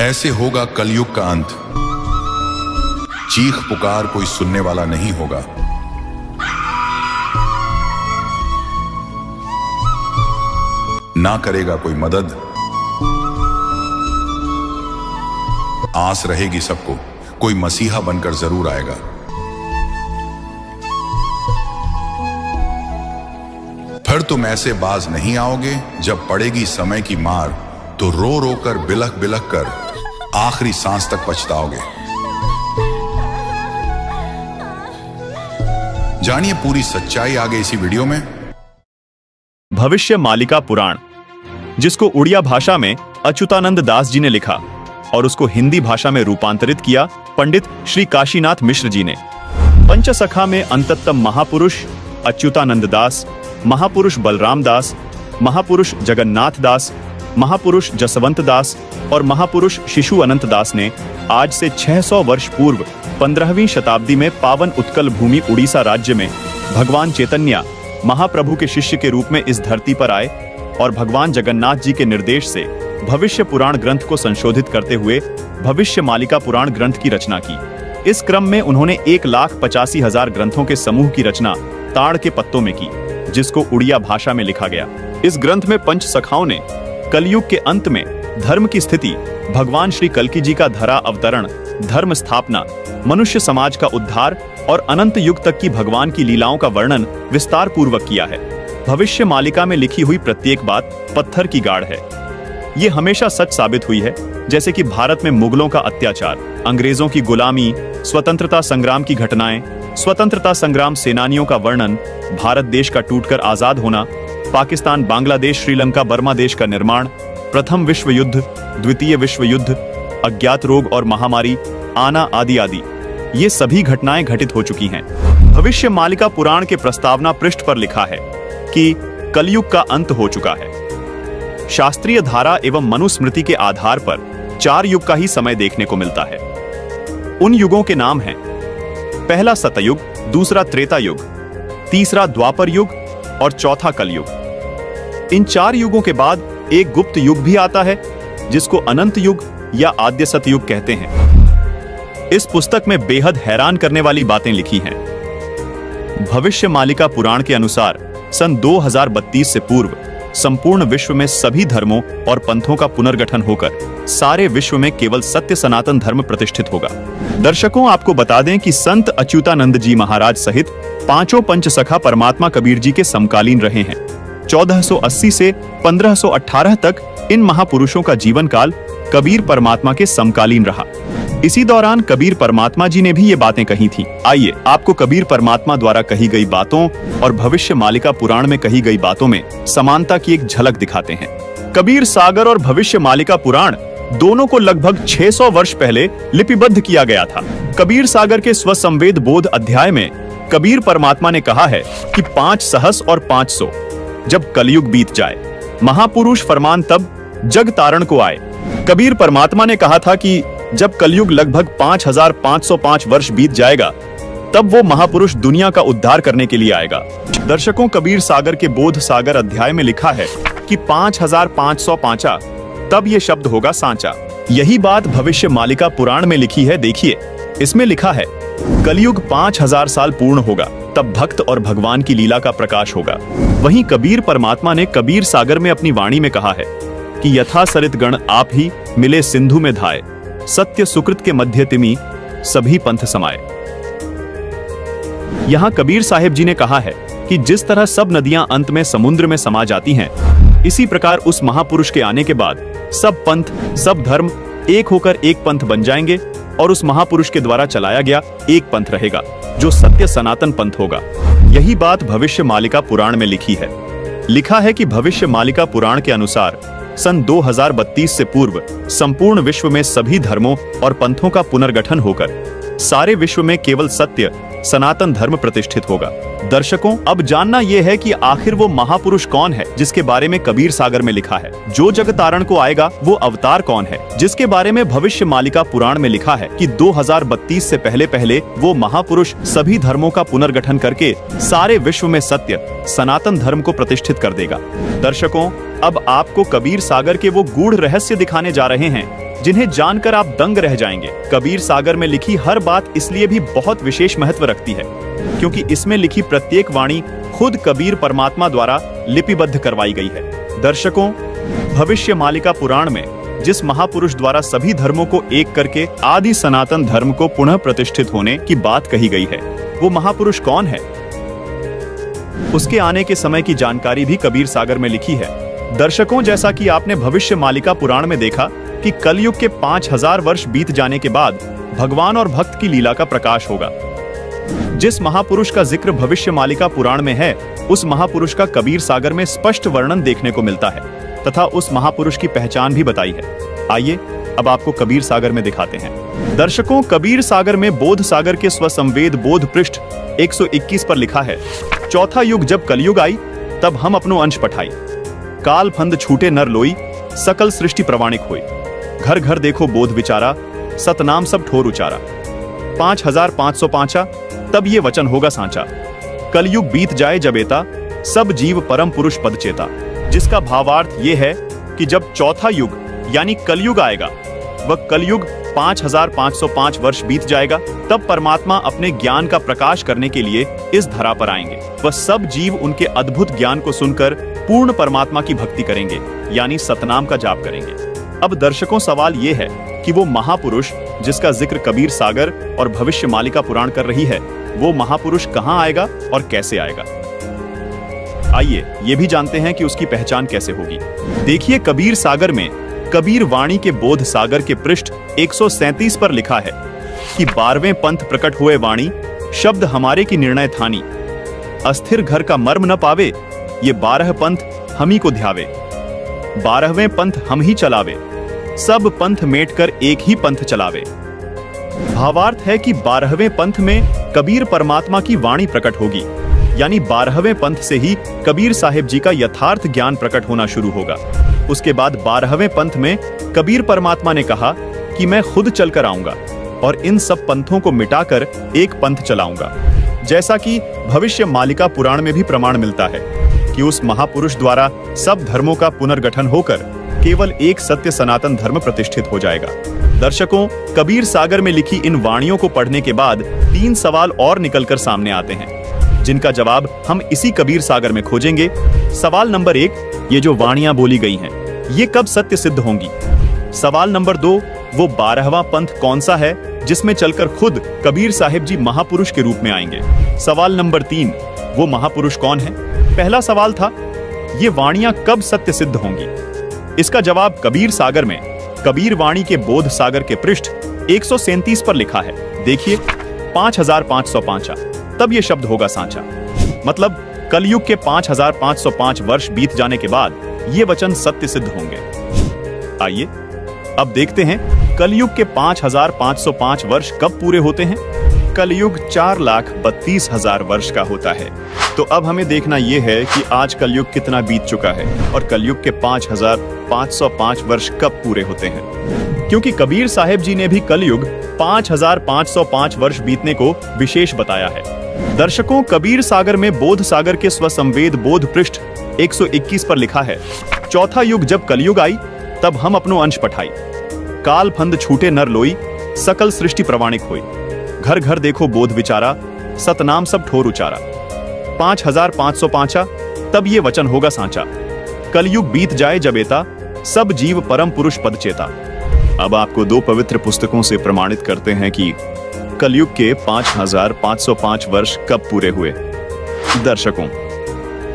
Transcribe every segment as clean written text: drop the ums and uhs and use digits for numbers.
ऐसे होगा कलयुग का अंत। चीख पुकार कोई सुनने वाला नहीं होगा। ना करेगा कोई मदद। आस रहेगी सबको, कोई मसीहा बनकर जरूर आएगा। फिर तुम ऐसे बाज नहीं आओगे। जब पड़ेगी समय की मार तो रो रो कर बिलख बिलख कर आखिरी सांस तक पछताओगे। जानिए पूरी सच्चाई आगे इसी वीडियो में। भविष्य मालिका पुराण, जिसको उड़िया भाषा में अच्युतानंद दास जी ने लिखा और उसको हिंदी भाषा में रूपांतरित किया पंडित श्री काशीनाथ मिश्र जी ने। पंचसखा में अंततम महापुरुष अच्युतानंद दास, महापुरुष बलराम दास, महापुरुष जगन्नाथ दास, महापुरुष जसवंत दास और महापुरुष शिशु अनंत दास ने आज से 600 वर्ष पूर्व 15वीं शताब्दी में पावन उत्कल भूमि उड़ीसा राज्य में भगवान चैतन्य महाप्रभु के शिष्य के रूप में इस धरती पर आए और भगवान जगन्नाथ जी के निर्देश से भविष्य पुराण ग्रंथ को संशोधित करते हुए भविष्य मालिका पुराण ग्रंथ की रचना की। इस क्रम में उन्होंने 1,85,000 ग्रंथों के समूह की रचना ताड़ के पत्तों में की, जिसको उड़िया भाषा में लिखा गया। इस ग्रंथ में पंच सखाओं ने कलयुग के अंत में धर्म की स्थिति, भगवान श्री कल्कि जी का धरा अवतरण, धर्म स्थापना, मनुष्य समाज का उद्धार और अनंत युग तक की भगवान की लीलाओं का वर्णन विस्तार पूर्वक किया है। भविष्य मालिका में लिखी हुई प्रत्येक बात पत्थर की गाढ़ है। ये हमेशा सच साबित हुई है, जैसे कि भारत में मुगलों का अत्याचार, अंग्रेजों की गुलामी, स्वतंत्रता संग्राम की घटनाएं, स्वतंत्रता संग्राम सेनानियों का वर्णन, भारत देश का टूटकर आजाद होना, पाकिस्तान, बांग्लादेश, श्रीलंका, बर्मा देश का निर्माण, प्रथम विश्व युद्ध, द्वितीय विश्व युद्ध, अज्ञात रोग और महामारी आना आदि आदि, ये सभी घटनाएं घटित हो चुकी हैं। भविष्य मालिका पुराण के प्रस्तावना पृष्ठ पर लिखा है कि कलयुग का अंत हो चुका है। शास्त्रीय धारा एवं मनुस्मृति के आधार पर 4 युग का ही समय देखने को मिलता है। उन युगों के नाम हैं: पहला सतयुग, दूसरा त्रेता युग, तीसरा द्वापर युग और चौथा कलयुग। इन 4 युगों के बाद एक गुप्त युग भी आता है, जिसको अनंत युग या आद्य सतयुग कहते हैं। इस पुस्तक में बेहद हैरान करने वाली बातें लिखी हैं। भविष्य मालिका पुराण के अनुसार सन 2032 से पूर्व संपूर्ण विश्व में सभी धर्मों और पंथों का पुनर्गठन होकर सारे विश्व में केवल सत्य सनातन धर्म प्रतिष्ठित होगा। दर्शकों, आपको बता दें कि संत अच्युतानंद जी महाराज सहित 5 पंचसखा परमात्मा कबीर जी के समकालीन रहे हैं। 1480 से 1518 तक इन महापुरुषों का जीवन काल कबीर परमात्मा के समकालीन रहा। इसी दौरान कबीर परमात्मा जी ने भी ये बातें कही थी। आइए आपको कबीर परमात्मा द्वारा कही गई बातों और भविष्य मालिका पुराण में कही गई बातों में समानता की एक झलक दिखाते हैं। कबीर सागर और भविष्य मालिका पुराण दोनों को लगभग 600 वर्ष पहले लिपिबद्ध किया गया था। कबीर सागर के स्वसंवेद बोध अध्याय में कबीर परमात्मा ने कहा है कि 5 सहस और 500 जब कलयुग बीत जाए, महापुरुष फरमान तब जग तारण को आए। कबीर परमात्मा ने कहा था कि जब कलयुग लगभग 5505 वर्ष बीत जाएगा, तब वो महापुरुष दुनिया का उद्धार करने के लिए आएगा। दर्शकों, कबीर सागर के बोध सागर अध्याय में लिखा है कि 5505 तब ये शब्द होगा सांचा। यही बात भविष्य मालिका पुराण में लिखी है। देखिए, इसमें लिखा है कलयुग 5000 साल पूर्ण होगा, तब भक्त और भगवान की लीला का प्रकाश होगा। वहीं कबीर परमात्मा ने कबीर सागर में अपनी वाणी में कहा है कि यथा सरित गण आप ही मिले सिंधु में धाये, सत्य सुकृत के मध्य तिमि सभी पंथ समाये। यहाँ कबीर साहिब जी ने कहा है कि जिस तरह सब नदियां अंत में समुद्र में समा जाती हैं, इसी प्रकार उस महापुरुष के आने के बाद सब पंथ, सब धर्म एक होकर एक पंथ बन जाएंगे और उस महापुरुष के द्वारा चलाया गया एक पंथ रहेगा, जो सत्य सनातन पंथ होगा। यही बात भविष्य मालिका पुराण में लिखी है। लिखा है कि भविष्य मालिका पुराण के अनुसार सन 2032 से पूर्व संपूर्ण विश्व में सभी धर्मों और पंथों का पुनर्गठन होकर सारे विश्व में केवल सत्य सनातन धर्म प्रतिष्ठित होगा। दर्शकों, अब जानना यह है कि आखिर वो महापुरुष कौन है जिसके बारे में कबीर सागर में लिखा है। जो जग तारण को आएगा वो अवतार कौन है जिसके बारे में भविष्य मालिका पुराण में लिखा है कि 2032 से पहले पहले वो महापुरुष सभी धर्मों का पुनर्गठन करके सारे विश्व में सत्य सनातन धर्म को प्रतिष्ठित कर देगा। दर्शकों, अब आपको कबीर सागर के वो गूढ़ रहस्य दिखाने जा रहे हैं जिन्हें जानकर आप दंग रह जाएंगे। कबीर सागर में लिखी हर बात इसलिए भी बहुत विशेष महत्व रखती है क्योंकि इसमें लिखी प्रत्येक वाणी खुद कबीर परमात्मा द्वारा लिपिबद्ध करवाई गई है। दर्शकों, भविष्य मालिका पुराण में जिस महापुरुष द्वारा सभी धर्मों को एक करके आदि सनातन धर्म को पुनः प्रतिष्ठित होने की बात कही गई है, वो महापुरुष कौन है? उसके आने के समय की जानकारी भी कबीर सागर में लिखी है। दर्शकों, जैसा कि आपने भविष्य मालिका पुराण में देखा कि कलयुग के 5000 वर्ष बीत जाने के बाद भगवान और भक्त की लीला का प्रकाश होगा। जिस महापुरुष का जिक्र भविष्य मालिका पुराण में है, उस महापुरुष का कबीर सागर में स्पष्ट वर्णन देखने को मिलता है तथा उस महापुरुष की पहचान भी बताई है। आइए अब आपको कबीर सागर में दिखाते हैं। दर्शकों, कबीर सागर में बोध सागर के स्वसंवेद बोध पृष्ठ 121 पर लिखा है, चौथा युग जब कलयुग आई, तब हम अपनो अंश पठाई। काल फंद छूटे नर लोई, सकल सृष्टि प्रवाणिक हुई। घर घर देखो बोध विचारा, सतनाम सब ठोर उचारा। 5505 तब ये वचन होगा सांचा। कलयुग बीत जाए जब एता, सब जीव परम पुरुष पद चेता। जिसका भावार्थ ये है कि जब चौथा युग यानी कलयुग आएगा, वह कलयुग 5505 वर्ष बीत जाएगा, तब परमात्मा अपने ज्ञान का प्रकाश करने के लिए इस धरा पर आएंगे। वह सब जीव उनके अद्भुत ज्ञान को सुनकर पूर्ण परमात्मा की भक्ति करेंगे, यानी सतनाम का जाप करेंगे। अब दर्शकों, सवाल ये है कि वो महापुरुष जिसका जिक्र कबीर सागर और भविष्य मालिका पुराण कर रही है, वो महापुरुष कहाँ आएगा और कैसे आएगा? आइए ये भी जानते हैं कि उसकी पहचान कैसे होगी। देखिए, कबीर सागर में कबीर वाणी के बोध सागर के पृष्ठ 137 पर लिखा है कि 12वें पंथ प्रकट हुए वाणी, शब्द हमारे की निर्णय थानी। अस्थिर घर का मर्म न पावे, ये 12 पंथ हम ही को ध्यावे। 12वें पंथ हम ही चलावे, सब पंथ मेट कर एक ही पंथ चलावे। भावार्थ है कि 12वें पंथ में कबीर परमात्मा की वाणी प्रकट होगी, यानी 12वें पंथ से ही कबीर साहिब जी का यथार्थ ज्ञान प्रकट होना शुरू होगा। उसके बाद 12वें पंथ में कबीर परमात्मा ने कहा कि मैं खुद चलकर आऊंगा और इन सब पंथों को मिटाकर एक पंथ चलाऊंगा। जैसा कि भविष्य मालिका पुराण में भी प्रमाण मिलता है कि उस महापुरुष द्वारा सब धर्मों का पुनर्गठन होकर केवल एक सत्य सनातन धर्म प्रतिष्ठित हो जाएगा। दर्शकों, कबीर सागर में लिखी इन वाणियों को पढ़ने के बाद 3 सवाल और निकलकर सामने आते हैं, जिनका जवाब हम इसी कबीर सागर में खोजेंगे। सवाल नंबर 1, ये जो वाणियां बोली गई हैं, ये कब सत्य सिद्ध होंगी? सवाल नंबर 2, वो 12वां पंथ कौन सा है जिसमें चलकर खुद कबीर साहिब जी महापुरुष के रूप में आएंगे? सवाल नंबर 3, वो महापुरुष कौन है? पहला सवाल था, ये वाणियां कब सत्य सिद्ध होंगी? इसका जवाब कबीर सागर में कबीर वाणी के बोध सागर के पृष्ठ 137 पर लिखा है। देखिए, 5505 तब ये शब्द होगा सांचा। मतलब कलयुग के 5505 वर्ष बीत जाने के बाद ये वचन सत्य सिद्ध होंगे। आइए अब देखते हैं कलयुग के 5505 वर्ष कब पूरे होते हैं। कलयुग 4,32,000 वर्ष का होता है। तो अब हमें देखना यह है कि आज कलयुग कितना बीत चुका है और कलयुग के 5505 वर्ष कब पूरे होते हैं, क्योंकि कबीर साहिब जी ने भी कलयुग 5505 वर्ष बीतने को विशेष बताया है। दर्शकों, कबीर सागर में बोध सागर के स्वसंवेद बोध पृष्ठ 121 पर लिखा है, चौथा युग जब कलयुग आई, तब हम अपनो अंश पठाई। काल फंद छूटे नर लोई, सकल सृष्टि प्रवाणिक हुई। घर घर देखो बोध विचारा, सतनाम सब ठोर उचारा। 5505 तब ये वचन होगा सांचा। कलयुग बीत जाए जब एता, सब जीव परम पुरुष पद चेता। अब आपको 2 पवित्र पुस्तकों से प्रमाणित करते हैं कि कलयुग के 5505 वर्ष कब पूरे हुए। दर्शकों,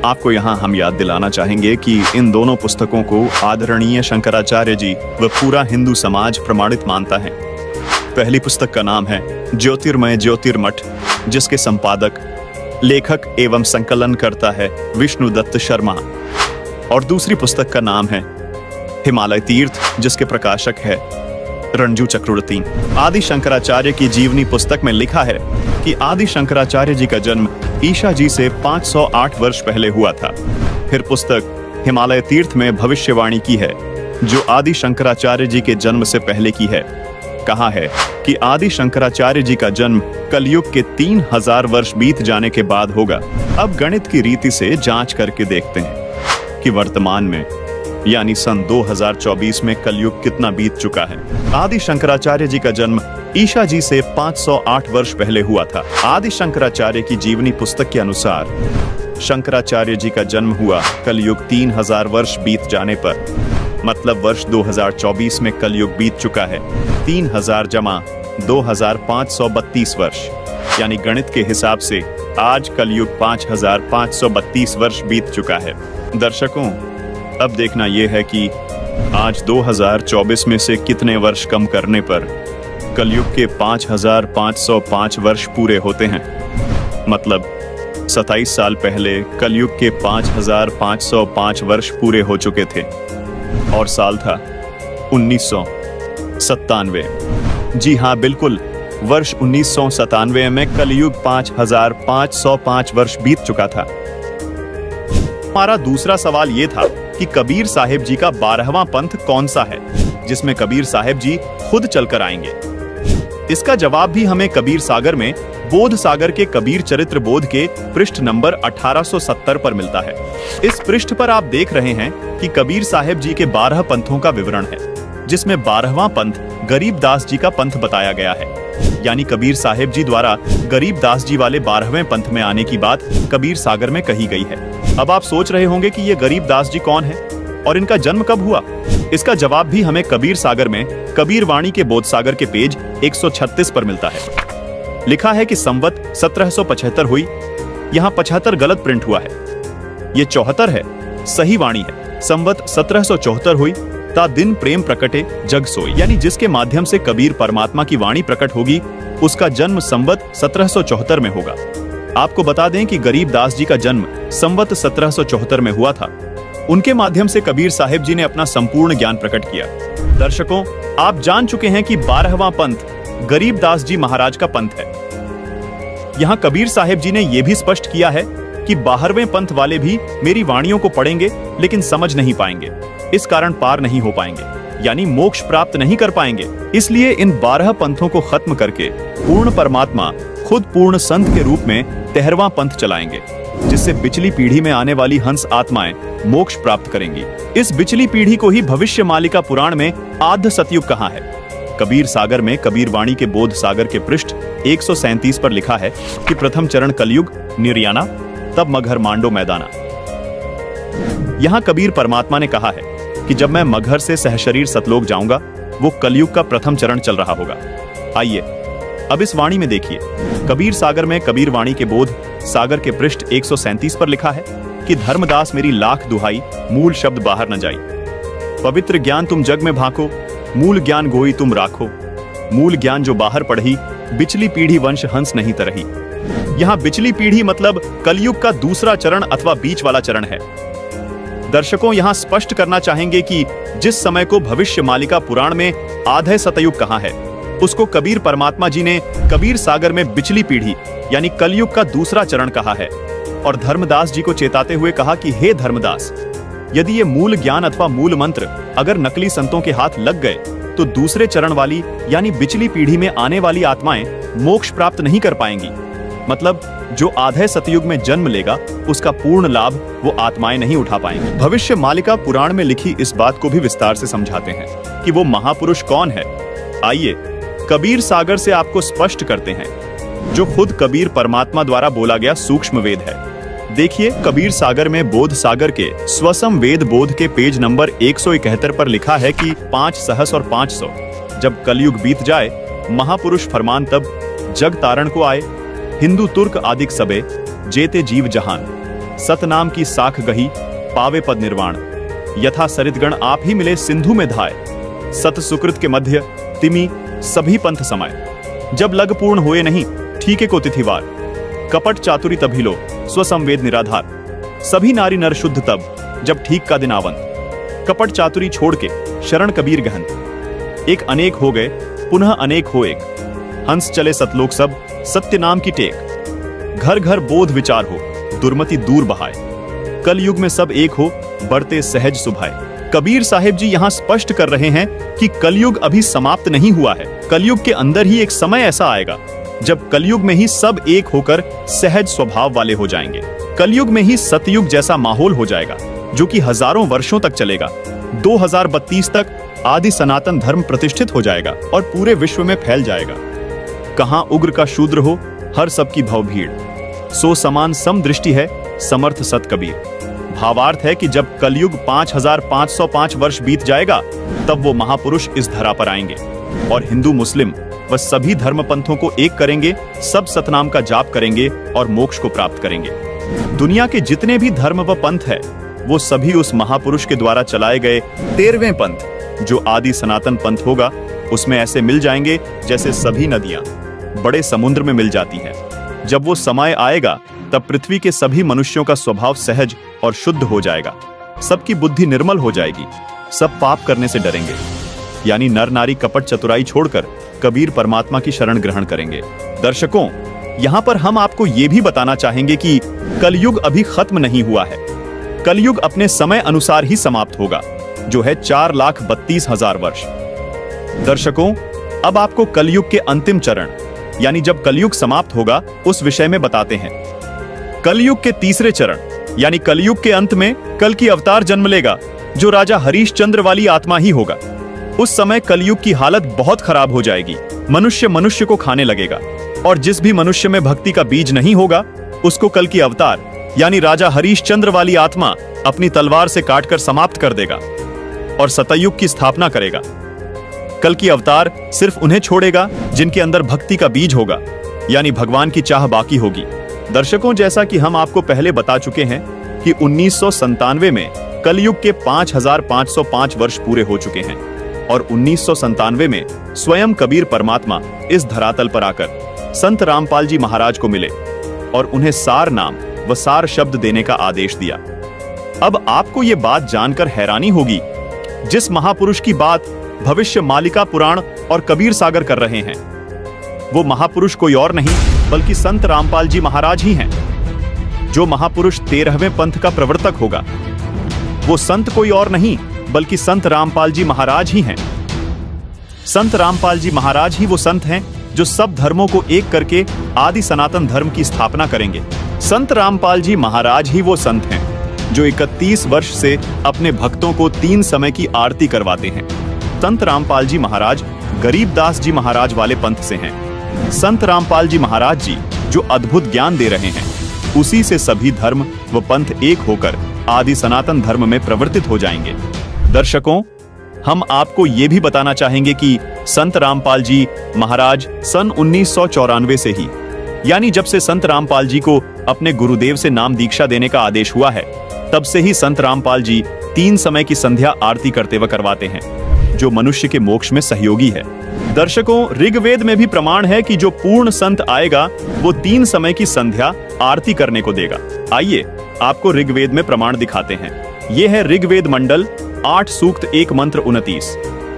आपको यहां हम याद दिलाना चाहेंगे कि इन दोनों पुस्तकों को आदरणीय शंकराचार्य जी व पूरा हिंदू समाज प्रमाणित मानता है। पहली पुस्तक का नाम है ज्योतिर्मय ज्योतिर्मठ, जिसके संपादक, लेखक एवं संकलन करता है विष्णु दत्त शर्मा, और दूसरी पुस्तक का नाम है हिमालय तीर्थ, जिसके प्रकाशक है रणजू चक्रवर्ती। आदि शंकराचार्य की जीवनी पुस्तक में लिखा है कि आदि शंकराचार्य जी का जन्म ईशा जी से 508 वर्ष पहले हुआ था। फिर पुस्तक हिमालय तीर्थ में भविष्यवाणी की है, जो आदि शंकराचार्य जी के जन्म से पहले की है। कहा है कि आदि शंकराचार्य जी का जन्म कलयुग के 3000 वर्ष बीत जाने के बाद होगा। अब गणित की रीति से जांच करके देखते हैं कि वर्तमान में यानी सन 2024 में कलयुग कितना बीत चुका है। आदि शंकराचार्य जी का जन्म ईशा जी से 508 वर्ष पहले हुआ था। आदि शंकराचार्य की जीवनी पुस्तक के अनुसार शंकराचार्य जी का जन्म हुआ कलयुग 3000 वर्ष बीत जाने पर, मतलब वर्ष 2024 में कलयुग बीत चुका है 3000 जमा 2532 वर्ष, यानी गणित के हिसाब से आज कलयुग 5532 वर्ष बीत चुका है। दर्शकों, अब देखना यह है कि आज 2024 में से कितने वर्ष कम करने पर कलयुग के 5505 वर्ष पूरे होते हैं। मतलब 27 साल पहले कलयुग के 5505 वर्ष पूरे हो चुके थे और साल था 1997। जी हाँ, बिल्कुल, वर्ष 1997 में कलयुग 5505 वर्ष बीत चुका था। हमारा दूसरा सवाल यह था कि कबीर साहिब जी का 12वां पंथ कौन सा है जिसमें कबीर साहिब जी खुद चलकर आएंगे। इसका जवाब भी हमें कबीर सागर में बोध सागर के कबीर चरित्र बोध के पृष्ठ नंबर 1870 पर मिलता है। इस पृष्ठ पर आप देख रहे हैं कि कबीर साहिब जी के 12 पंथों का विवरण है, जिसमें 12वां पंथ गरीबदास जी का पंथ बताया गया है। यानी कबीर साहिब जी द्वारा गरीबदास जी वाले 12वें पंथ में आने की बात कबीर सागर में कही गई है। अब आप सोच रहे होंगे कि ये गरीबदास जी कौन है और इनका जन्म कब हुआ। इसका जवाब भी हमें कबीर सागर में कबीर वाणी के बोध सागर के पेज 136 पर मिलता है। लिखा है कि संवत 1775 हुई। यहाँ 75 गलत प्रिंट हुआ है, ये 74 है, सही वाणी है। संवत 1774 हुई, ता दिन प्रेम प्रकटे जग सोई, यानी जिसके माध्यम से कबीर परमात्मा की वाणी प्रकट होगी उसका जन्म संवत 1774 में होगा। आपको बता दें कि गरीबदास जी का जन्म संवत 1774 में हुआ था। उनके माध्यम से कबीर साहिब जी ने अपना संपूर्ण ज्ञान प्रकट किया। दर्शकों, आप जान चुके हैं कि 12वां पंथ गरीबदास जी महाराज का पंथ है। यहाँ कबीर साहिब जी ने यह भी स्पष्ट किया है कि 12वें पंथ वाले भी मेरी वाणियों को पढ़ेंगे लेकिन समझ नहीं पाएंगे, इस कारण पार नहीं हो पाएंगे, यानी मोक्ष प्राप्त नहीं कर पाएंगे। इसलिए इन 12 पंथों को खत्म करके पूर्ण परमात्मा खुद पूर्ण संत के रूप में 13वां पंथ चलाएंगे, जिससे बिचली पीढ़ी में आने वाली हंस आत्माएं मोक्ष प्राप्त करेंगी। इस बिचली पीढ़ी को ही भविष्य मालिका पुराण में आद्य सतयुग कहा है। कबीर सागर में कबीर वाणी के बोध सागर के पृष्ठ 137 पर लिखा है कि प्रथम चरण कलयुग निर्याना, तब मगहर मांडो मैदाना। यहाँ कबीर परमात्मा ने कहा है कि जब मैं मगहर से सहशरीर सतलोक जाऊंगा, वो कलयुग का प्रथम चरण चल रहा होगा। आइए अब इस वाणी में देखिए। कबीर सागर में कबीर वाणी के बोध सागर के पृष्ठ 137 पर लिखा है कि धर्मदास मेरी लाख दुहाई, मूल शब्द बाहर न जाई। पवित्र ज्ञान तुम जग में भाको, मूल ज्ञान गोई तुम राखो। मूल ज्ञान जो बाहर पढ़ी, बिचली पीढ़ी वंश हंस नहीं तरही। यहाँ बिचली पीढ़ी मतलब कलयुग का दूसरा चरण अथवा बीच वाला चरण है। दर्शकों, यहाँ स्पष्ट करना चाहेंगे कि जिस समय को भविष्य मालिका पुराण में आधे सतयुग कहा है, उसको कबीर परमात्मा जी ने कबीर सागर में बिचली पीढ़ी यानी कलयुग का दूसरा चरण कहा है और धर्मदास जी को चेताते हुए कहा कि हे धर्मदास, यदि ये मूल ज्ञान अथवा मूल मंत्र अगर नकली संतों के हाथ लग गए तो दूसरे चरण वाली यानी बिचली पीढ़ी में आने वाली आत्माएं मोक्ष प्राप्त नहीं कर पाएंगी। मतलब जो आधे सतयुग में जन्म लेगा उसका पूर्ण लाभ वो आत्माएं नहीं उठा पाएंगी। भविष्य मालिका पुराण में लिखी इस बात को भी विस्तार से समझाते हैं कि वो महापुरुष कौन है। आइए कबीर सागर से आपको स्पष्ट करते हैं, जो खुद कबीर परमात्मा द्वारा बोला गया सूक्ष्म वेद है। देखिए, कबीर सागर में बोध सागर के स्वसम वेद बोध के पेज नंबर 171 पर लिखा है कि 5 सहस और 500 जब कलयुग बीत जाए, महापुरुष फरमान तब जग तारण को आए। हिंदू तुर्क आदिक सबे जेते जीव जहान, सतनाम की साख गही पावे पद निर्वाण। यथा सरितगण आप ही मिले सिंधु में धाय, सत सुकृत के मध्य तिमी सभी पंथ समाये। जब लग पूर्ण होए नहीं ठीके को तिथिवार, कपट चातुरी तभी लो स्वसंवेद निराधार। सभी नारी नर शुद्ध तब जब ठीक का दिन आवंत, कपट चातुरी छोड़ के शरण कबीर गहन। एक अनेक हो गए पुनः अनेक हो एक, हंस चले सतलोक सब सत्य नाम की टेक। घर घर बोध विचार हो दुर्मति दूर बहाए, कल युग में सब एक हो बढ़ते सहज सुभाए। कबीर साहिब जी यहाँ स्पष्ट कर रहे हैं कि कलयुग अभी समाप्त नहीं हुआ है। कलयुग के अंदर ही एक समय ऐसा आएगा जब कलयुग में ही सब एक होकर सहज स्वभाव वाले हो जाएंगे। कलयुग में ही सतयुग जैसा माहौल हो जाएगा जो कि हजारों वर्षों तक चलेगा। 2032 तक आदि सनातन धर्म प्रतिष्ठित हो जाएगा और पूरे विश्व में फैल जाएगा। कहां उग्र का शूद्र हो, हर सबकी भव भीड़, सो समान सम दृष्टि है, समर्थ सत कबीर। भावार्थ है कि जब कलयुग 5505 वर्ष बीत जाएगा, तब वो महापुरुष इस धरा पर आएंगे और हिंदू मुस्लिम व सभी धर्म पंथों को एक करेंगे, सब सतनाम का जाप करेंगे और मोक्ष को प्राप्त करेंगे। दुनिया के जितने भी धर्म व पंथ है, वो सभी उस महापुरुष के द्वारा चलाए गए 13वें पंथ, जो आदि सनातन पंथ होगा, उसमें ऐसे मिल जाएंगे जैसे सभी नदियां बड़े समुद्र में मिल जाती हैं। जब वो समय आएगा, तब पृथ्वी के सभी मनुष्यों का स्वभाव सहज और शुद्ध हो जाएगा, सबकी बुद्धि निर्मल हो जाएगी, सब पाप करने से डरेंगे, यानी नर नारी कपट चतुराई छोड़कर कबीर परमात्मा की शरण ग्रहण करेंगे। दर्शकों, यहाँ पर हम आपको ये भी बताना चाहेंगे कि कलयुग अभी खत्म नहीं हुआ है। कलयुग अपने समय अनुसार ही समाप्त होगा, जो है 4,32,000 वर्ष। दर्शकों, अब आपको कलयुग के अंतिम चरण यानी जब कलयुग समाप्त होगा, उस विषय में बताते हैं। कलयुग के तीसरे चरण यानी कलयुग के अंत में कल की अवतार जन्म लेगा, जो राजा हरीशचंद्र वाली आत्मा ही होगा। उस समय कलयुग की हालत बहुत खराब हो जाएगी, मनुष्य मनुष्य को खाने लगेगा और जिस भी मनुष्य में भक्ति का बीज नहीं होगा, उसको कल की अवतार यानी राजा हरीशचंद्र वाली आत्मा अपनी तलवार से काटकर समाप्त कर देगा और सतयुग की स्थापना करेगा। कल की अवतार सिर्फ उन्हें छोड़ेगा जिनके अंदर भक्ति का बीज होगा, यानी भगवान की चाह बाकी होगी। दर्शकों, जैसा कि हम आपको पहले बता चुके हैं कि 1997 में कलयुग के 5505 वर्ष पूरे हो चुके हैं और 1997 में स्वयं कबीर परमात्मा इस धरातल पर आकर संत रामपाल जी महाराज को मिले और उन्हें सार नाम व सार शब्द देने का आदेश दिया। अब आपको ये बात जानकर हैरानी होगी, जिस महापुरुष की बात भविष्य मालिका पुराण और कबीर सागर कर रहे हैं, वो महापुरुष कोई और नहीं बल्कि संत रामपाल जी महाराज ही हैं। जो महापुरुष 13वें पंथ का प्रवर्तक होगा, वो संत कोई और नहीं बल्कि संत रामपाल जी महाराज ही हैं। संत रामपाल जी महाराज ही वो संत हैं जो सब धर्मों को एक करके आदि सनातन धर्म की स्थापना करेंगे। संत रामपाल जी महाराज ही वो संत हैं जो 31 वर्ष से अपने भक्तों को 3 समय की आरती करवाते हैं। संत रामपाल जी महाराज गरीबदास जी महाराज वाले पंथ से हैं। संत रामपाल जी महाराज जी जो अद्भुत ज्ञान दे रहे हैं, उसी से सभी धर्म व पंथ एक होकर आदि सनातन धर्म में प्रवर्तित हो जाएंगे। दर्शकों, हम आपको ये भी बताना चाहेंगे कि संत रामपाल जी महाराज सन 1994 से ही, यानी जब से संत रामपाल जी को अपने गुरुदेव से नाम दीक्षा देने का आदेश हुआ है, तब से ही संत रामपाल जी 3 समय की संध्या आरती करते व करवाते हैं, जो मनुष्य के मोक्ष में सहयोगी है। दर्शकों, ऋग्वेद में भी प्रमाण है कि जो पूर्ण संत आएगा, वो 3 समय की संध्या आरती करने को देगा। आइए आपको ऋग्वेद में प्रमाण दिखाते हैं। ये है ऋग्वेद मंडल 8 सूक्त 1 मंत्र 29,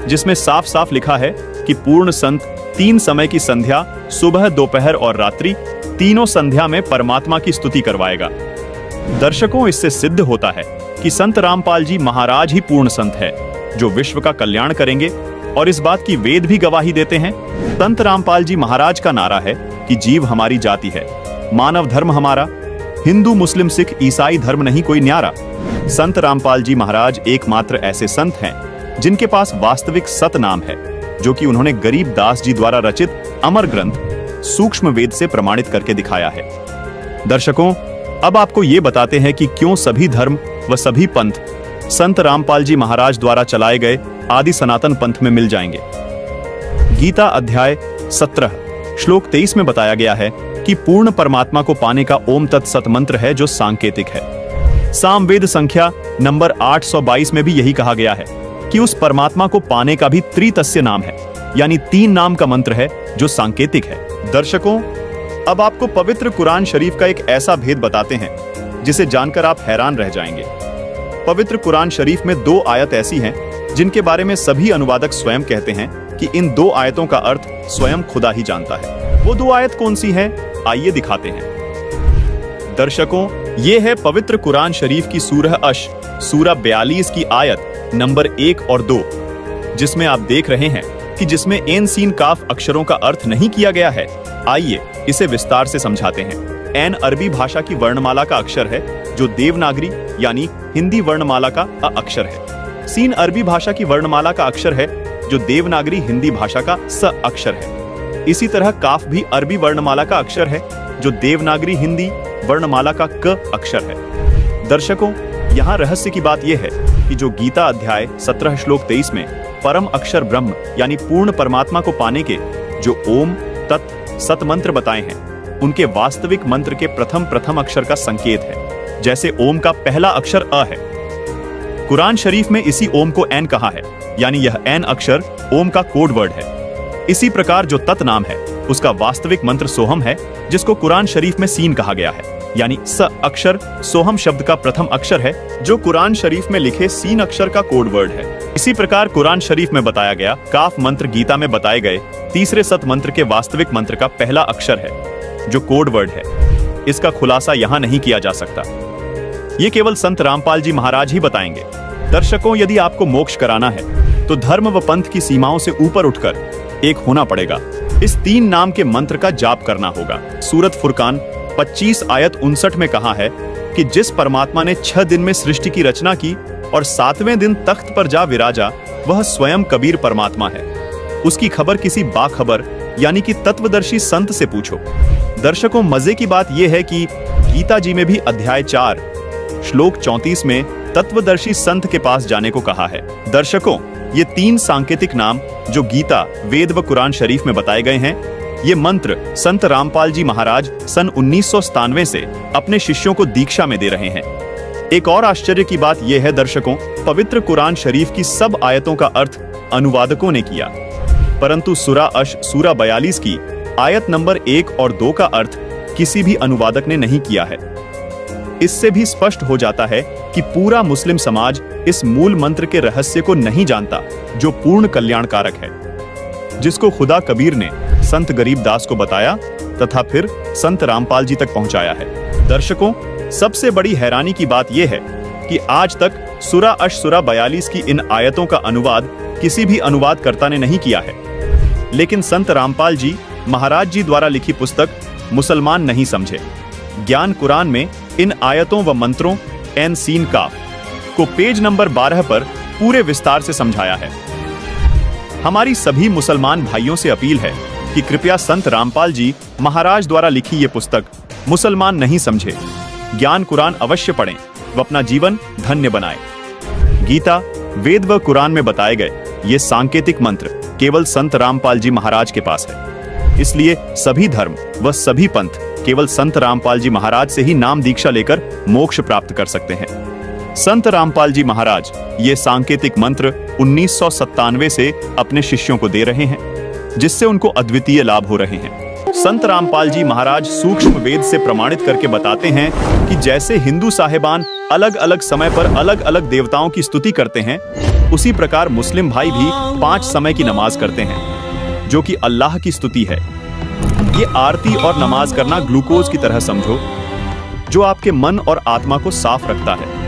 जिसमें साफ साफ लिखा है कि पूर्ण संत 3 समय की संध्या सुबह, दोपहर और रात्रि, तीनों संध्या में परमात्मा की स्तुति करवाएगा। दर्शकों, इससे सिद्ध होता है कि संत रामपाल जी महाराज ही पूर्ण संत है जो विश्व का कल्याण करेंगे, और इस बात की वेद भी गवाही देते हैं। संत रामपाल जी महाराज का नारा है कि जीव हमारी जाति है, मानव धर्म हमारा, हिंदू मुस्लिम सिख ईसाई धर्म नहीं कोई न्यारा। संत रामपाल जी महाराज एकमात्र ऐसे संत हैं जिनके पास वास्तविक सत नाम है, जो कि उन्होंने गरीबदास जी द्वारा रचित अमर ग्रंथ सूक्ष्म वेद से प्रमाणित करके दिखाया है। दर्शकों, अब आपको ये बताते हैं कि क्यों सभी धर्म व सभी पंथ संत रामपाल जी महाराज द्वारा चलाए गए आदि सनातन पंथ में मिल जाएंगे। गीता अध्याय 17 श्लोक 23 में बताया गया है कि पूर्ण परमात्मा को पाने का ओम तत्सत मंत्र है, जो सांकेतिक है। सामवेद संख्या नंबर 822 में भी यही कहा गया है कि उस परमात्मा को पाने का भी त्रितस्य नाम है, यानी 3 नाम का मंत्र है जो सांकेतिक है। दर्शकों, अब आपको पवित्र कुरान शरीफ का एक ऐसा भेद बताते हैं जिसे जानकर आप हैरान रह जाएंगे। पवित्र कुरान शरीफ में 2 आयत ऐसी हैं जिनके बारे में सभी अनुवादक स्वयं कहते हैं कि इन 2 आयतों का अर्थ स्वयं खुदा ही जानता है। वो 2 आयत कौन सी हैं? आइए दिखाते हैं। दर्शकों, ये है पवित्र कुरान शरीफ की सूरह अश सूरह 42 की आयत नंबर 1 और 2, जिसमें आप देख रहे हैं कि जिसमें एन सीन काफ अक्षरों का अर्थ नहीं किया गया है। आइए इसे विस्तार से समझाते हैं। एन अरबी भाषा की वर्णमाला का अक्षर है, जो देवनागरी यानी हिंदी वर्णमाला का अ अक्षर है। सीन अरबी भाषा की वर्णमाला का अक्षर है जो देवनागरी हिंदी भाषा का स अक्षर है। इसी तरह काफ भी अरबी वर्णमाला का अक्षर है जो देवनागरी हिंदी वर्णमाला का क अक्षर है। दर्शकों, यहाँ रहस्य की बात यह है कि जो गीता अध्याय 17 श्लोक 23 में परम अक्षर ब्रह्म यानी पूर्ण परमात्मा को पाने के जो ओम तत् सत मंत्र बताए हैं, उनके वास्तविक मंत्र के प्रथम अक्षर का संकेत है। जैसे ओम का पहला अक्षर अ है, कुरान शरीफ में इसी ओम को एन कहा है, यानी यह एन अक्षर ओम का कोड वर्ड है। इसी प्रकार जो तत् नाम है उसका वास्तविक मंत्र सोहम है, जिसको कुरान शरीफ में सीन कहा गया है, यानी स अक्षर सोहम शब्द का प्रथम अक्षर है जो कुरान शरीफ में लिखे सीन अक्षर का कोड वर्ड है। इसी प्रकार कुरान शरीफ में बताया गया काफ मंत्र गीता में बताए गए तीसरे सत मंत्र के वास्तविक मंत्र का पहला अक्षर है जो कोड वर्ड है। इसका खुलासा यहाँ नहीं किया जा सकता, ये केवल संत रामपाल जी महाराज ही बताएंगे। दर्शकों, यदि आपको मोक्ष कराना है तो धर्म व पंथ की सीमाओं से ऊपर उठकर एक होना पड़ेगा। इस 3 नाम के मंत्र का जाप करना होगा। सूरत फुरकान 25 आयत 59 में कहा है कि जिस परमात्मा ने 6 दिन में सृष्टि की रचना की और 7वें दिन तख्त पर जा विराजा, वह स्वयं कबीर परमात्मा है। उसकी खबर किसी बाखबर यानी कि तत्वदर्शी संत से पूछो। दर्शकों, मजे की बात यह है कि गीता जी में भी अध्याय 4 श्लोक 34 में तत्वदर्शी संत के पास जाने को कहा है। दर्शकों, ये 3 सांकेतिक नाम जो गीता, वेद व कुरान शरीफ में बताए गए हैं, ये मंत्र संत रामपाल जी महाराज सन 1997 से अपने शिष्यों को दीक्षा में दे रहे हैं। एक और आश्चर्य की बात यह है दर्शकों, पवित्र कुरान शरीफ की सब आयतों का अर्थ अनुवादकों ने किया, परंतु सूरा 42 की आयत नंबर 1 और 2 का अर्थ किसी भी अनुवादक ने नहीं किया है। इससे भी स्पष्ट हो जाता है कि पूरा मुस्लिम समाज इस मूल मंत्र के रहस्य को नहीं जानता जो पूर्ण कल्याणकारक है, जिसको खुदा कबीर ने संत गरीबदास को बताया तथा फिर संत रामपाल जी तक पहुंचाया है। दर्शकों, सबसे बड़ी हैरानी की बात यह है कि आज तक सूरा 42 की इन आयतों का अनुवाद किसी भी अनुवादकर्ता ने नहीं किया है, लेकिन संत रामपाल जी महाराज जी द्वारा लिखी पुस्तक मुसलमान नहीं समझे ज्ञान कुरान में इन आयतों व मंत्रों एन सीन काफ को पेज नंबर 12 पर पूरे विस्तार से समझाया है। हमारी सभी मुसलमान भाइयों से अपील है कि कृपया संत रामपाल जी महाराज द्वारा लिखी ये पुस्तक मुसलमान नहीं समझे ज्ञान कुरान अवश्य पढ़ें व अपना जीवन धन्य बनाएं। गीता, वेद व कुरान में बताए गए ये सांकेतिक मंत्र केवल संत रामपाल जी महाराज के पास है, इसलिए सभी धर्म व सभी पंथ केवल संत रामपाल जी महाराज से ही नाम दीक्षा लेकर मोक्ष प्राप्त कर सकते हैं। संत रामपाल जी महाराज ये सांकेतिक मंत्र 1997 से अपने शिष्यों को दे रहे हैं, जिससे उनको अद्वितीय लाभ हो रहे हैं। संत रामपाल जी महाराज सूक्ष्म वेद से प्रमाणित करके बताते हैं कि जैसे हिंदू साहिबान अलग अलग समय पर अलग अलग देवताओं की स्तुति करते हैं, उसी प्रकार मुस्लिम भाई भी 5 समय की नमाज करते हैं, जो कि अल्लाह की स्तुति है। ये आरती और नमाज करना ग्लूकोज की तरह समझो, जो आपके मन और आत्मा को साफ रखता है,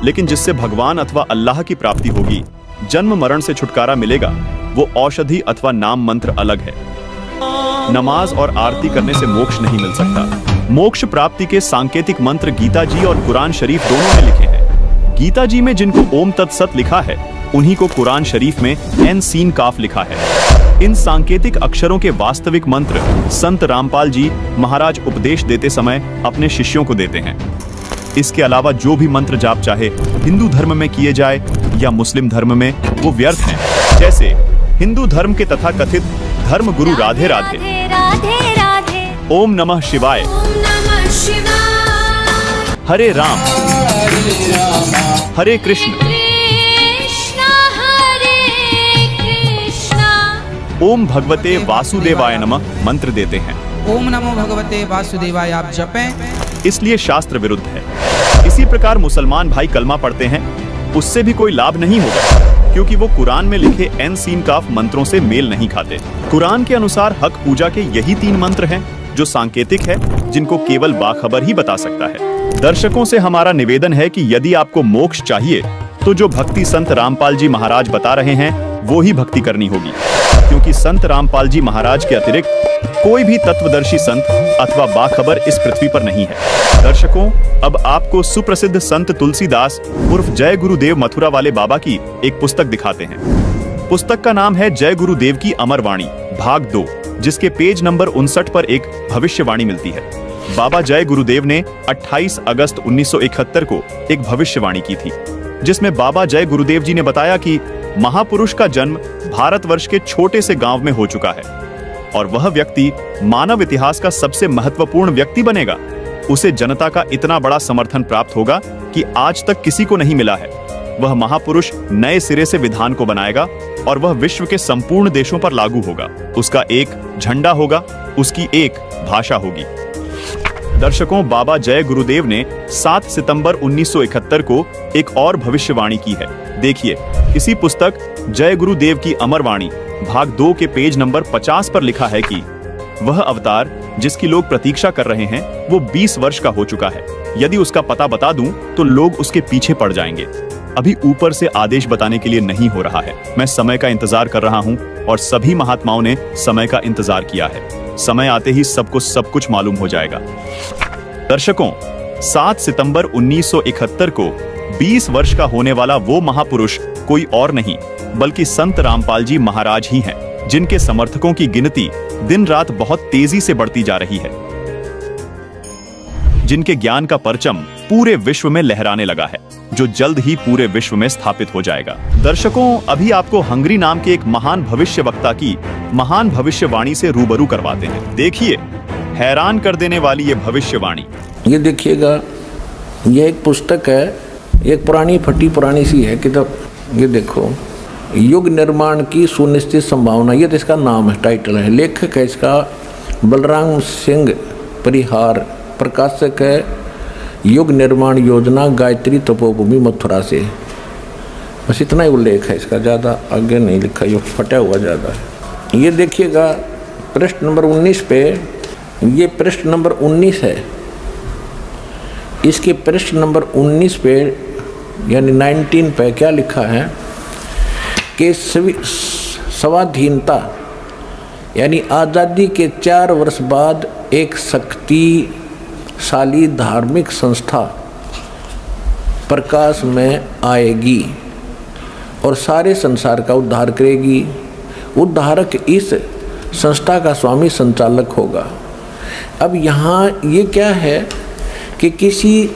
लेकिन जिससे भगवान अथवा अल्लाह की प्राप्ति होगी, जन्म मरण से छुटकारा मिलेगा, वो औषधि अथवा नाम मंत्र अलग है। नमाज और आरती करने से मोक्ष नहीं मिल सकता। मोक्ष प्राप्ति के सांकेतिक मंत्र गीता जी और कुरान शरीफ दोनों में लिखे हैं। गीता जी में जिनको ओम तत्सत लिखा है, उन्हीं को कुरान शरीफ में एन सीन काफ लिखा है। इन सांकेतिक अक्षरों के वास्तविक मंत्र संत रामपाल जी महाराज उपदेश देते समय अपने शिष्यों को देते हैं। इसके अलावा जो भी मंत्र जाप चाहे हिंदू धर्म में किए जाए या मुस्लिम धर्म में, वो व्यर्थ हैं। जैसे हिंदू धर्म के तथा कथित धर्म गुरु राधे राधे, ओम नमः शिवाय, हरे राम हरे कृष्ण, ओम भगवते वासुदेवाय नमः मंत्र देते हैं। ओम नमो भगवते वासुदेवाय आप जपें, इसलिए शास्त्र विरुद्ध है। इसी प्रकार मुसलमान भाई कलमा पढ़ते हैं, उससे भी कोई लाभ नहीं होगा, क्योंकि वो कुरान में लिखे एन सीन काफ मंत्रों से मेल नहीं खाते। कुरान के अनुसार हक पूजा के यही 3 मंत्र हैं जो सांकेतिक है, जिनको केवल बाखबर ही बता सकता है। दर्शकों से हमारा निवेदन है कि यदि आपको मोक्ष चाहिए तो जो भक्ति संत रामपाल जी महाराज बता रहे हैं वो ही भक्ति करनी होगी, क्योंकि संत रामपाल जी महाराज के अतिरिक्त कोई भी तत्वदर्शी संत अथवा बाखबर इस पृथ्वी पर नहीं है। दर्शकों, अब आपको सुप्रसिद्ध संत तुलसीदास उर्फ जय गुरुदेव मथुरा वाले बाबा की एक पुस्तक दिखाते हैं। पुस्तक का नाम है जय गुरुदेव की अमर वाणी भाग 2, जिसके पेज नंबर 59 पर एक भविष्यवाणी मिलती है। बाबा जय गुरुदेव ने 28 अगस्त 1971 को एक भविष्यवाणी की थी, जिसमें बाबा जय गुरुदेव जी ने बताया कि महापुरुष का जन्म भारतवर्ष के छोटे से गांव में हो चुका है और वह व्यक्ति मानव इतिहास का सबसे महत्वपूर्ण व्यक्ति बनेगा। उसे जनता का इतना बड़ा समर्थन प्राप्त होगा कि आज तक किसी को नहीं मिला है। वह महापुरुष नए सिरे से विधान को बनाएगा और वह विश्व के संपूर्ण देशों पर लागू होगा। उसका एक झंडा होगा, उसकी एक भाषा होगी। दर्शकों, बाबा जय गुरुदेव ने 7 सितंबर 1971 को एक और भविष्यवाणी की है। देखिए, इसी पुस्तक जय गुरुदेव की अमर वाणी भाग 2 के पेज नंबर 50 पर लिखा है कि वह अवतार जिसकी लोग प्रतीक्षा कर रहे हैं वो 20 वर्ष का हो चुका है। यदि उसका पता बता दूं तो लोग उसके पीछे पड़ जाएंगे। अभी ऊपर से आदेश बताने के लिए नहीं हो रहा है। मैं समय का इंतजार कर रहा हूं और सभी महात्माओं ने समय का इंतजार किया है। समय आते ही सबको सब कुछ मालूम हो जाएगा। दर्शकों, 7 सितंबर 1971 को 20 वर्ष का होने वाला वो महापुरुष कोई और नहीं बल्कि संत रामपाल जी महाराज ही हैं, जिनके समर्थकों की गिनती दिन रात बहुत तेजी से बढ़ती जा रही है, जिनके ज्ञान का परचम पूरे विश्व में लहराने लगा है, जो जल्द ही पूरे विश्व में स्थापित हो जाएगा। दर्शकों, अभी आपको हंगरी नाम के एक महान भविष्यवक्ता की महान भविष्यवाणी से रूबरू करवाते हैं। देखिए, हैरान कर देने वाली ये भविष्यवाणी। ये देखिएगा, ये एक पुस्तक है, एक पुरानी फटी पुरानी सी है किताब। ये देखो, युग निर्माण की सुनिश्चित संभावना, ये तो इसका नाम है, टाइटल है। लेखक है इसका बलराम सिंह परिहार, प्रकाशक है युग निर्माण योजना, गायत्री तपोभूमि मथुरा से। बस इतना ही उल्लेख है इसका, ज़्यादा आगे नहीं लिखा, ये फटा हुआ ज़्यादा है। ये देखिएगा पृष्ठ नंबर 19 पे, ये पृष्ठ नंबर 19 है। इसके पृष्ठ नंबर 19 पे यानी 19 पे क्या लिखा है कि स्वाधीनता यानी आज़ादी के 4 वर्ष बाद एक शक्तिशाली धार्मिक संस्था प्रकाश में आएगी और सारे संसार का उद्धार करेगी। उद्धारक इस संस्था का स्वामी संचालक होगा। अब यहाँ ये क्या है कि किसी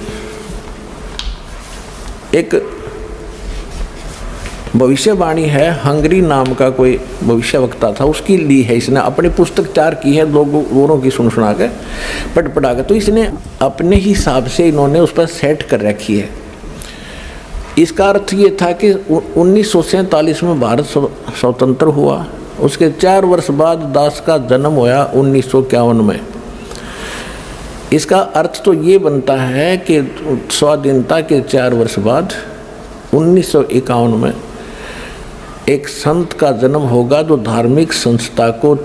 एक भविष्यवाणी है, हंगरी नाम का कोई भविष्यवक्ता था, उसकी ली है इसने, अपनी पुस्तक तैयार की है, लोगों की सुना के पढ़ा के, तो इसने अपने हिसाब से इन्होंने उस पर सेट कर रखी है। इसका अर्थ ये था कि 1947 में भारत स्वतंत्र हुआ, उसके 4 वर्ष बाद दास का जन्म होया 1951 में। इसका अर्थ तो ये बनता है कि स्वाधीनता के 4 वर्ष बाद 1951 में एक संत का जन्म होगा जो धार्मिक संस्था को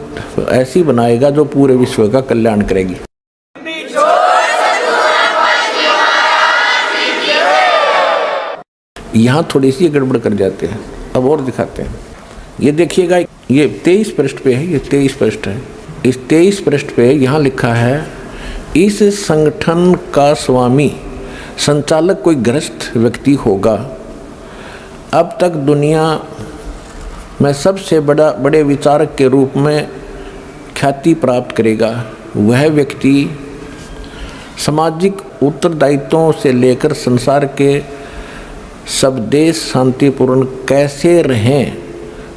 ऐसी बनाएगा जो पूरे विश्व का कल्याण करेगी। यहाँ थोड़ी सी गड़बड़ कर जाते हैं, अब और दिखाते हैं। ये देखिएगा, ये 23 पृष्ठ पे है, ये 23 पृष्ठ है। इस 23 पृष्ठ पे यहाँ लिखा है, इस संगठन का स्वामी संचालक कोई ग्रस्त व्यक्ति होगा। अब तक दुनिया में सबसे बड़े विचारक के रूप में ख्याति प्राप्त करेगा। वह व्यक्ति सामाजिक उत्तरदायित्वों से लेकर संसार के सब देश शांतिपूर्ण कैसे रहें,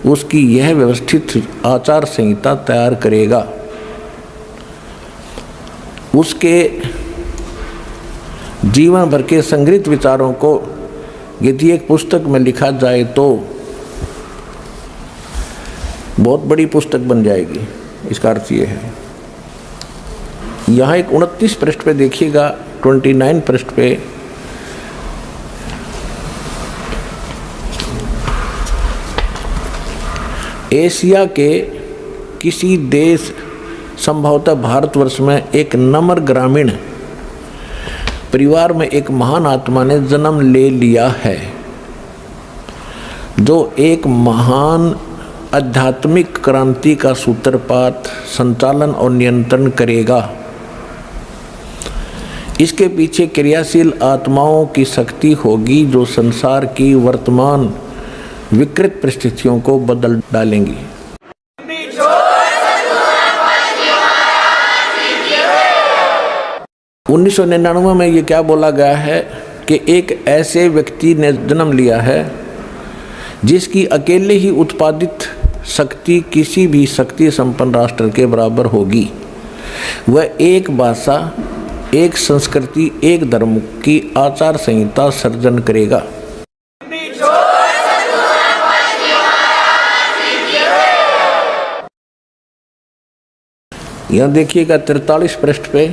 उसकी यह व्यवस्थित आचार संहिता तैयार करेगा। उसके जीवन भर के संग्रहित विचारों को यदि एक पुस्तक में लिखा जाए तो बहुत बड़ी पुस्तक बन जाएगी। इसका अर्थ ये है। यहाँ एक 29 पृष्ठ पे देखिएगा, 29 पृष्ठ पे एशिया के किसी देश, संभवतः भारतवर्ष में, एक नम्र ग्रामीण परिवार में एक महान आत्मा ने जन्म ले लिया है, जो एक महान आध्यात्मिक क्रांति का सूत्रपात, संचालन और नियंत्रण करेगा। इसके पीछे क्रियाशील आत्माओं की शक्ति होगी जो संसार की वर्तमान विकृत परिस्थितियों को बदल डालेंगी। 1999 में ये क्या बोला गया है कि एक ऐसे व्यक्ति ने जन्म लिया है जिसकी अकेले ही उत्पादित शक्ति किसी भी शक्ति संपन्न राष्ट्र के बराबर होगी। वह एक भाषा, एक संस्कृति, एक धर्म की आचार संहिता सर्जन करेगा। यहाँ देखिएगा 43 पृष्ठ पे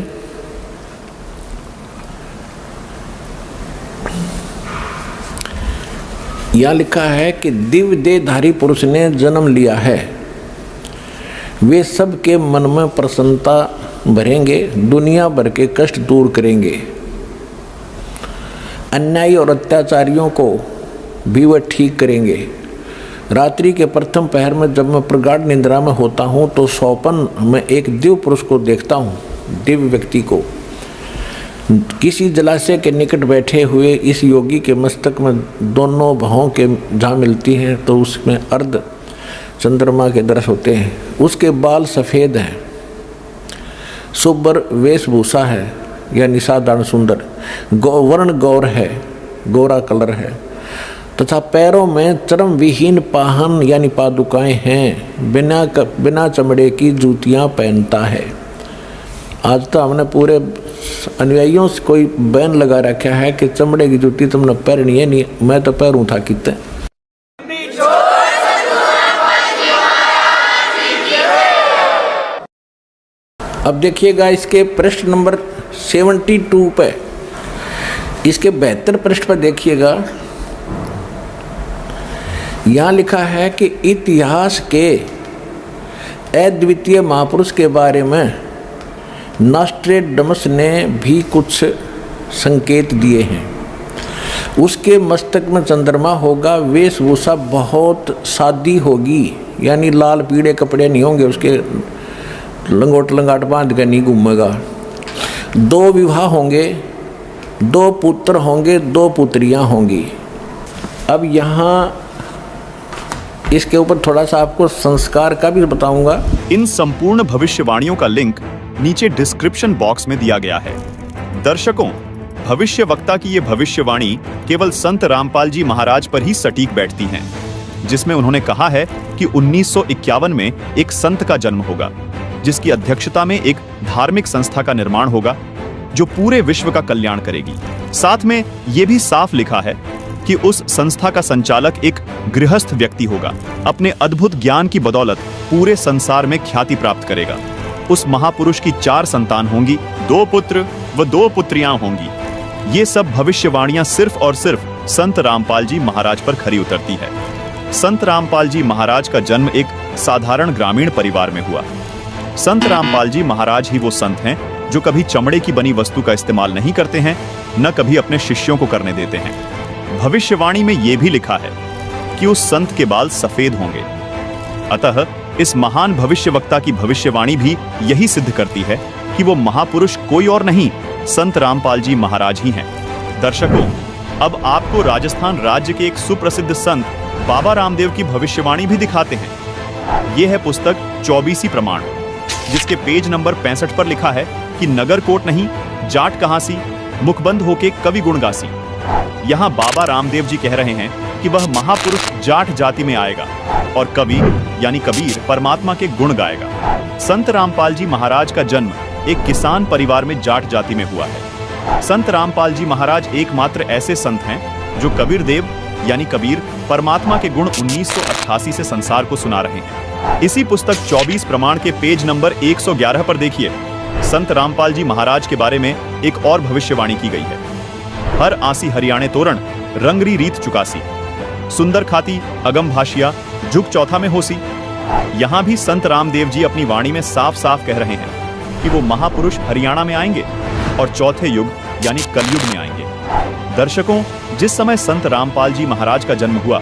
यहाँ लिखा है कि दिव्य देहधारी पुरुष ने जन्म लिया है, वे सबके मन में प्रसन्नता भरेंगे, दुनिया भर के कष्ट दूर करेंगे, अन्यायी और अत्याचारियों को भी वह ठीक करेंगे। रात्रि के प्रथम पहर में जब मैं प्रगाढ़ निद्रा में होता हूँ तो स्वप्न में एक दिव्य पुरुष को देखता हूँ, दिव्य व्यक्ति को। किसी जलाशय के निकट बैठे हुए इस योगी के मस्तक में दोनों भौं के जहाँ मिलती हैं तो उसमें अर्ध चंद्रमा के दृश्य होते हैं। उसके बाल सफ़ेद हैं, सुब्र वेशभूषा है यानी साधारण सुंदर, वर्ण गौर है, गोरा कलर है, तथा पैरों में चर्म विहीन पाहन यानी पादुकाएं हैं, बिना चमड़े की जूतियाँ पहनता है। आज तो हमने पूरे अनुयायियों से कोई बैन लगा रखा है कि चमड़े की जूती तुमने पहननी है, नहीं मैं तो पैरूं था कितने। अब देखिएगा इसके पृष्ठ नंबर 72 पे, इसके 72 पृष्ठ पर देखिएगा, यहाँ लिखा है कि इतिहास के अद्वितीय महापुरुष के बारे में नॉस्ट्रेडमस ने भी कुछ संकेत दिए हैं। उसके मस्तक में चंद्रमा होगा, वेशभूषा बहुत सादी होगी यानी लाल पीले कपड़े नहीं होंगे, उसके लंगोट लंगाट बांध कर नहीं घूमेगा। 2 विवाह होंगे, 2 पुत्र होंगे, 2 पुत्रियां होंगी। अब यहाँ इसके ऊपर थोड़ा सा आपको संस्कार का भी बताऊंगा। इन संपूर्ण भविष्यवाणियों का लिंक नीचे डिस्क्रिप्शन बॉक्स में दिया गया है। दर्शकों, भविष्य वक्ता की ये भविष्यवाणी केवल संत रामपाल जी महाराज पर ही सटीक बैठती हैं, जिसमें उन्होंने कहा है कि 1951 में एक संत का जन्म होगा, जिसकी अध्यक्षता में एक धार्मिक संस्था का निर्माण होगा जो पूरे विश्व का कल्याण करेगी। साथ में ये भी साफ लिखा है कि उस संस्था का संचालक एक गृहस्थ व्यक्ति होगा, अपने अद्भुत ज्ञान की बदौलत पूरे संसार में ख्याति प्राप्त करेगा। उस महापुरुष की 4 संतान होंगी, 2 पुत्र व 2 पुत्रियां होंगी। ये सब भविष्यवाणियां सिर्फ और सिर्फ संत रामपाल जी महाराज पर खरी उतरती है। संत रामपाल जी महाराज का जन्म एक साधारण ग्रामीण परिवार में हुआ। संत रामपाल जी महाराज ही वो संत हैं जो कभी चमड़े की बनी वस्तु का इस्तेमाल नहीं करते हैं, न कभी अपने शिष्यों को करने देते हैं। भविष्यवाणी में यह भी लिखा है कि उस संत के बाल सफेद होंगे। अतः इस महान भविष्यवक्ता की भविष्यवाणी भी यही सिद्ध करती है कि वो महापुरुष कोई और नहीं, संत रामपाल जी महाराज ही हैं। दर्शकों, अब आपको राजस्थान राज्य के एक सुप्रसिद्ध संत बाबा रामदेव की भविष्यवाणी भी दिखाते हैं। ये है पुस्तक 24 प्रमाण, जिसके पेज नंबर 65 पर लिखा है कि नगर कोट नहीं, जाट कहां सी, मुखबंद होके कवि गुण गासी। यहाँ बाबा रामदेव जी कह रहे हैं कि वह महापुरुष जाट जाति में आएगा और कवि यानी कबीर परमात्मा के गुण गाएगा। संत रामपाल जी महाराज का जन्म एक किसान परिवार में जाट जाति में हुआ है। संत रामपाल जी महाराज एकमात्र ऐसे संत हैं जो कबीर देव यानी कबीर परमात्मा के गुण 1988 से संसार को सुना रहे हैं। इसी पुस्तक 24 प्रमाण के पेज नंबर 111 पर देखिए, संत रामपाल जी महाराज के बारे में एक और भविष्यवाणी की गई है। हर आसी हरियाणे तोरण, रंगरी रीत चुकासी, सुंदर खाती अगम भाषिया, जुग चौथा में होसी। यहाँ भी संत रामदेव जी अपनी वाणी में साफ साफ कह रहे हैं कि वो महापुरुष हरियाणा में आएंगे और चौथे युग यानी कलयुग में आएंगे। दर्शकों, जिस समय संत रामपाल जी महाराज का जन्म हुआ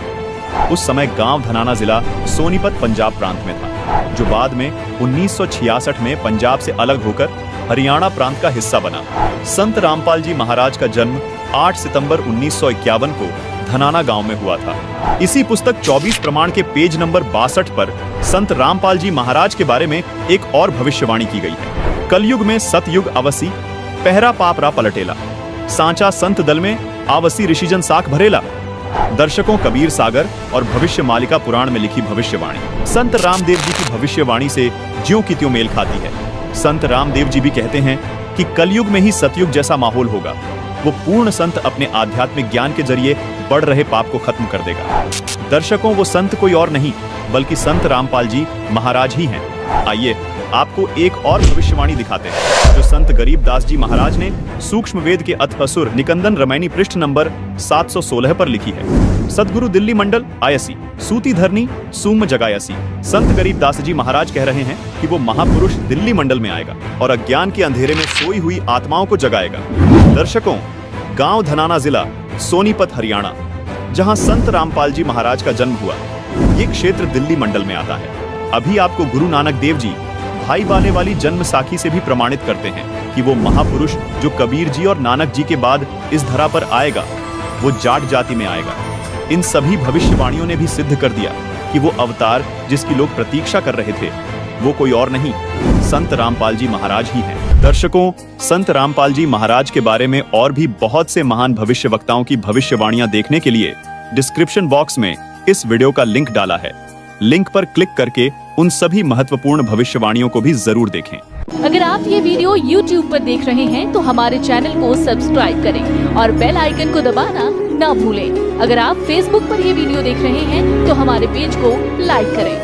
उस समय गांव धनाना जिला सोनीपत पंजाब प्रांत में था, जो बाद में 1966 में पंजाब से अलग होकर हरियाणा प्रांत का हिस्सा बना। संत रामपाल जी महाराज का जन्म 8 सितंबर 1951 को धनाना गांव में हुआ था। इसी पुस्तक 24 प्रमाण के पेज नंबर 62 पर संत रामपाल जी महाराज के बारे में एक और भविष्यवाणी की गई है। कलयुग में सतयुग अवसी, पहरा पाप रा पलटेला, सांचा संत दल में आवसी ऋषिजन साख भरेला। दर्शकों, कबीर सागर और भविष्य मालिका पुराण में लिखी भविष्यवाणी संत रामदेव जी की भविष्यवाणी से ज्यों की त्यों मेल खाती है। संत रामदेव जी भी कहते हैं कि कलयुग में ही सतयुग जैसा माहौल होगा। वो पूर्ण संत अपने आध्यात्मिक ज्ञान के जरिए बढ़ रहे पाप को खत्म कर देगा। दर्शकों, वो संत कोई और नहीं बल्कि संत रामपाल जी महाराज ही हैं। आइए आपको एक और भविष्यवाणी दिखाते हैं जो संत गरीबदास जी महाराज ने सूक्ष्म वेद के अथ असुर निकंदन रामायणी पृष्ठ नंबर 716 पर लिखी है। सदगुरु दिल्ली मंडल आयसी, सूती धरनी सूम जगायसी। संत गरीबदास जी महाराज कह रहे हैं कि वो महापुरुष दिल्ली मंडल में आएगा और अज्ञान के अंधेरे में सोई हुई आत्माओं को जगाएगा। दर्शकों, गांव धनाना जिला सोनीपत हरियाणा, जहां संत रामपाल जी महाराज का जन्म हुआ, ये क्षेत्र दिल्ली मंडल में आता है। अभी आपको गुरु नानक देव जी भाई बाने वाली जन्म साखी से भी प्रमाणित करते हैं कि वो महापुरुष जो कबीर जी और नानक जी के बाद इस धरा पर आएगा, वो जाट जाति में आएगा। इन सभी भविष्यवाणियों ने भी सिद्ध कर दिया कि वो अवतार जिसकी लोग प्रतीक्षा कर रहे थे, वो कोई और नहीं, संत रामपाल जी महाराज ही हैं। दर्शकों, संत रामपाल जी महाराज के बारे में और भी बहुत से महान भविष्य वक्ताओं की भविष्यवाणियां देखने के लिए डिस्क्रिप्शन बॉक्स में इस वीडियो का लिंक डाला है। लिंक पर क्लिक करके उन सभी महत्वपूर्ण भविष्यवाणियों को भी जरूर देखें। अगर आप ये वीडियो YouTube पर देख रहे हैं तो हमारे चैनल को सब्सक्राइब करें और बेल आइकन को दबाना ना भूलें। अगर आप Facebook पर ये वीडियो देख रहे हैं तो हमारे पेज को लाइक करें।